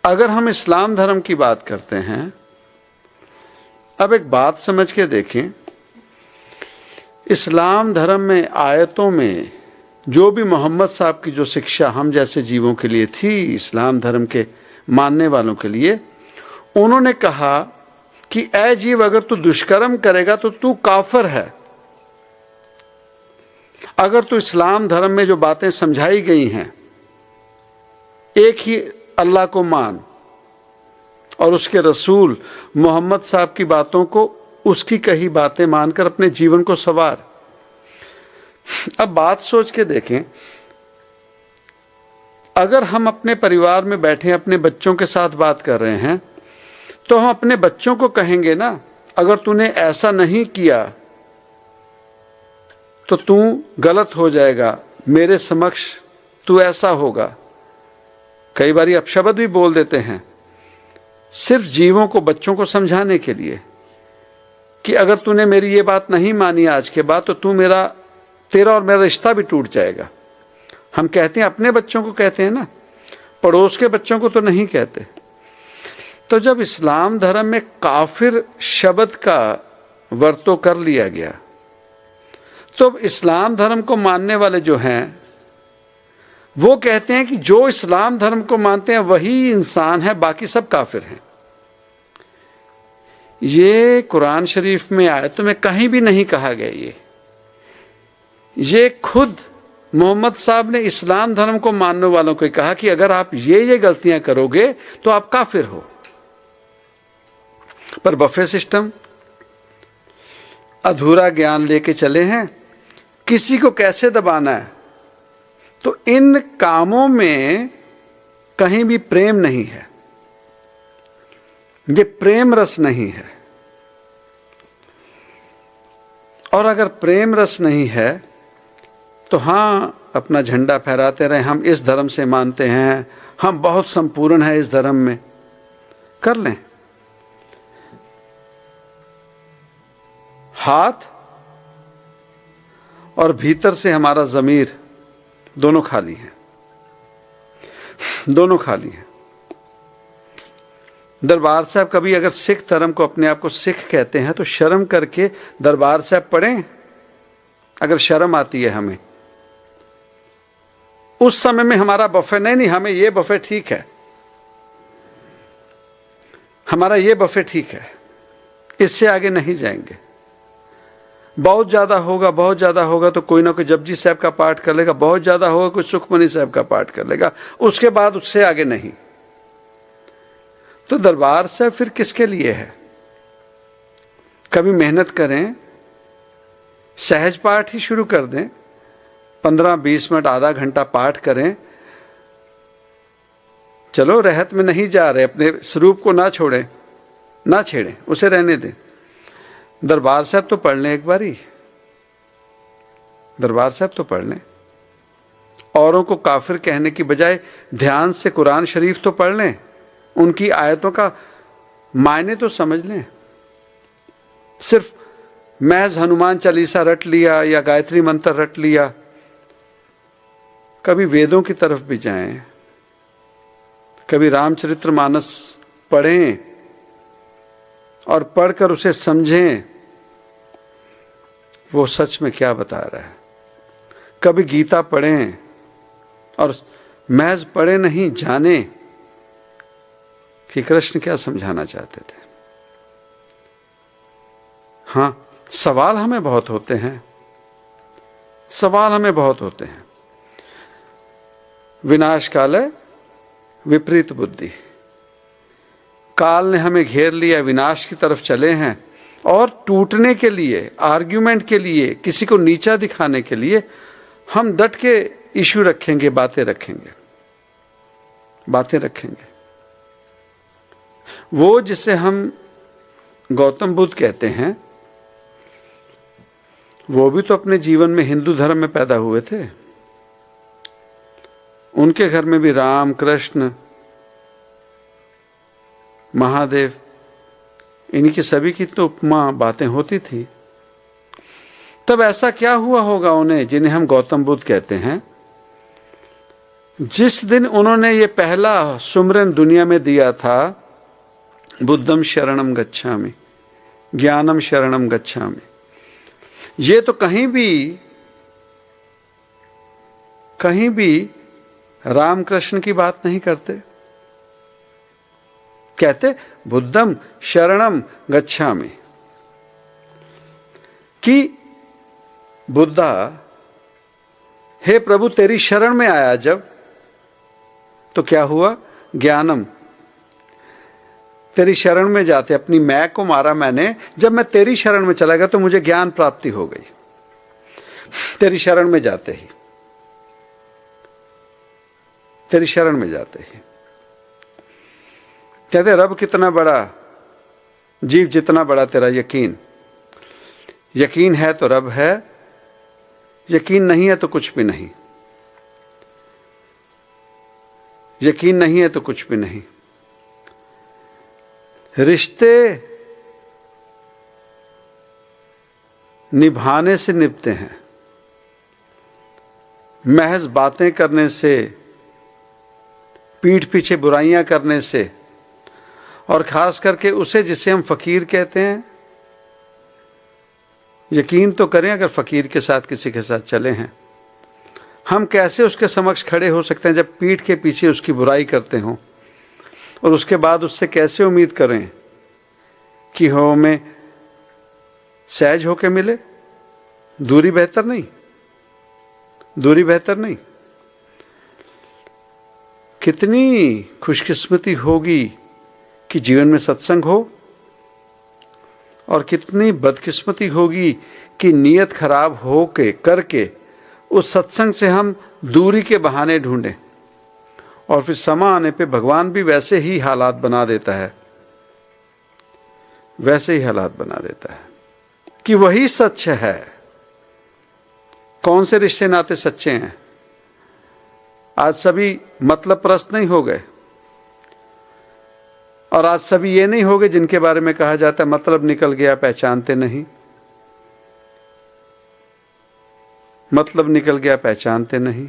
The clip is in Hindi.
अगर हम इस्लाम धर्म की बात करते हैं, अब एक बात समझ के देखें, इस्लाम धर्म में आयतों में जो भी मोहम्मद साहब की जो शिक्षा हम जैसे जीवों के लिए थी, इस्लाम धर्म के मानने वालों के लिए, उन्होंने कहा कि ऐ जीव, अगर तू दुष्कर्म करेगा तो तू काफिर है। अगर तू इस्लाम धर्म में जो बातें समझाई गई हैं, एक ही अल्लाह को मान और उसके रसूल मोहम्मद साहब की बातों को, उसकी कही बातें मानकर अपने जीवन को संवार। अब बात सोच के देखें, अगर हम अपने परिवार में बैठे अपने बच्चों के साथ बात कर रहे हैं, तो हम अपने बच्चों को कहेंगे ना, अगर तूने ऐसा नहीं किया तो तू गलत हो जाएगा, मेरे समक्ष तू ऐसा होगा। कई बार अपशब्द भी बोल देते हैं, सिर्फ जीवों को, बच्चों को समझाने के लिए कि अगर तूने मेरी ये बात नहीं मानी आज के बाद, तो तेरा और मेरा रिश्ता भी टूट जाएगा। हम कहते हैं, अपने बच्चों को कहते हैं ना, पड़ोस के बच्चों को तो नहीं कहते। तो जब इस्लाम धर्म में काफिर शब्द का वर्तो कर लिया गया, तो इस्लाम धर्म को मानने वाले जो हैं, वो कहते हैं कि जो इस्लाम धर्म को मानते हैं वही इंसान है, बाकी सब काफिर हैं। ये कुरान शरीफ में आयतों में कहीं भी नहीं कहा गया। ये खुद मोहम्मद साहब ने इस्लाम धर्म को मानने वालों को कहा कि अगर आप ये गलतियां करोगे तो आप काफिर हो। पर बफे सिस्टम, अधूरा ज्ञान लेके चले हैं, किसी को कैसे दबाना है। तो इन कामों में कहीं भी प्रेम नहीं है, ये प्रेम रस नहीं है। और अगर प्रेम रस नहीं है तो हां, अपना झंडा फहराते रहे, हम इस धर्म से मानते हैं, हम बहुत संपूर्ण हैं इस धर्म में, कर लें। हाथ और भीतर से हमारा ज़मीर दोनों खाली हैं, दोनों खाली हैं। दरबार साहब कभी अगर सिख धर्म को, अपने आप को सिख कहते हैं, तो शर्म करके दरबार साहब पढ़ें, अगर शर्म आती है हमें। उस समय में हमारा बफे नहीं, हमें ये बफे ठीक है, हमारा ये बफे ठीक है, इससे आगे नहीं जाएंगे। बहुत ज्यादा होगा तो कोई ना कोई जपजी साहब का पाठ कर लेगा, बहुत ज्यादा होगा कोई सुखमनी साहब का पाठ कर लेगा, उसके बाद उससे आगे नहीं। तो दरबार साहब फिर किसके लिए है? कभी मेहनत करें, सहज पाठ ही शुरू कर दें, 15-20 मिनट, आधा घंटा पाठ करें। चलो, रहत में नहीं जा रहे, अपने स्वरूप को ना छोड़ें, ना छेड़ें, उसे रहने दें। दरबार साहब तो पढ़ लें एक बारी, दरबार साहब तो पढ़ लें। औरों को काफिर कहने की बजाय ध्यान से कुरान शरीफ तो पढ़ लें, उनकी आयतों का मायने तो समझ लें। सिर्फ महज हनुमान चालीसा रट लिया या गायत्री मंत्र रट लिया, कभी वेदों की तरफ भी जाएं, कभी रामचरितमानस पढ़ें और पढ़कर उसे समझें, वो सच में क्या बता रहा है। कभी गीता पढ़ें और महज पढ़े नहीं, जाने कि कृष्ण क्या समझाना चाहते थे। हां, सवाल हमें बहुत होते हैं, सवाल हमें बहुत होते हैं। विनाश काले विपरीत बुद्धि, काल ने हमें घेर लिया, विनाश की तरफ चले हैं, और टूटने के लिए, आर्ग्यूमेंट के लिए, किसी को नीचा दिखाने के लिए हम डट के इश्यू रखेंगे, बातें रखेंगे, बातें रखेंगे। वो जिसे हम गौतम बुद्ध कहते हैं, वो भी तो अपने जीवन में हिंदू धर्म में पैदा हुए थे। उनके घर में भी राम, कृष्ण, महादेव, इन्हीं की सभी की तो उपमा बातें होती थी। तब ऐसा क्या हुआ होगा उन्हें, जिन्हें हम गौतम बुद्ध कहते हैं, जिस दिन उन्होंने ये पहला सुमरन दुनिया में दिया था, बुद्धम शरणम गच्छामि, ज्ञानम शरणम गच्छामि, ये तो कहीं भी रामकृष्ण की बात नहीं करते। कहते बुद्धम शरणम गच्छामि, कि बुद्धा, हे प्रभु तेरी शरण में आया जब, तो क्या हुआ? ज्ञानम, तेरी शरण में जाते, अपनी मैं को मारा मैंने, जब मैं तेरी शरण में चला गया तो मुझे ज्ञान प्राप्ति हो गई। तेरी शरण में जाते ही, तेरी शरण में जाते ही। कहते रब कितना बड़ा, जीव जितना बड़ा तेरा यकीन। यकीन है तो रब है, यकीन नहीं है तो कुछ भी नहीं। यकीन नहीं है तो कुछ भी नहीं। रिश्ते निभाने से निभते हैं, महज बातें करने से, पीठ पीछे बुराइयां करने से, और खास करके उसे जिसे हम फकीर कहते हैं। यकीन तो करें, अगर फकीर के साथ किसी के साथ चले हैं, हम कैसे उसके समक्ष खड़े हो सकते हैं जब पीठ के पीछे उसकी बुराई करते हों, और उसके बाद उससे कैसे उम्मीद करें कि हो हमें सहज होके मिले? दूरी बेहतर नहीं, दूरी बेहतर नहीं। कितनी खुशकिस्मती होगी कि जीवन में सत्संग हो, और कितनी बदकिस्मती होगी कि नीयत खराब हो के करके उस सत्संग से हम दूरी के बहाने ढूंढें, और फिर समय आने पे भगवान भी वैसे ही हालात बना देता है, वैसे ही हालात बना देता है कि वही सच है। कौन से रिश्ते नाते सच्चे हैं? आज सभी मतलब परस्त नहीं हो गए, और आज सभी ये नहीं हो गए जिनके बारे में कहा जाता है मतलब निकल गया पहचानते नहीं। मतलब निकल गया पहचानते नहीं।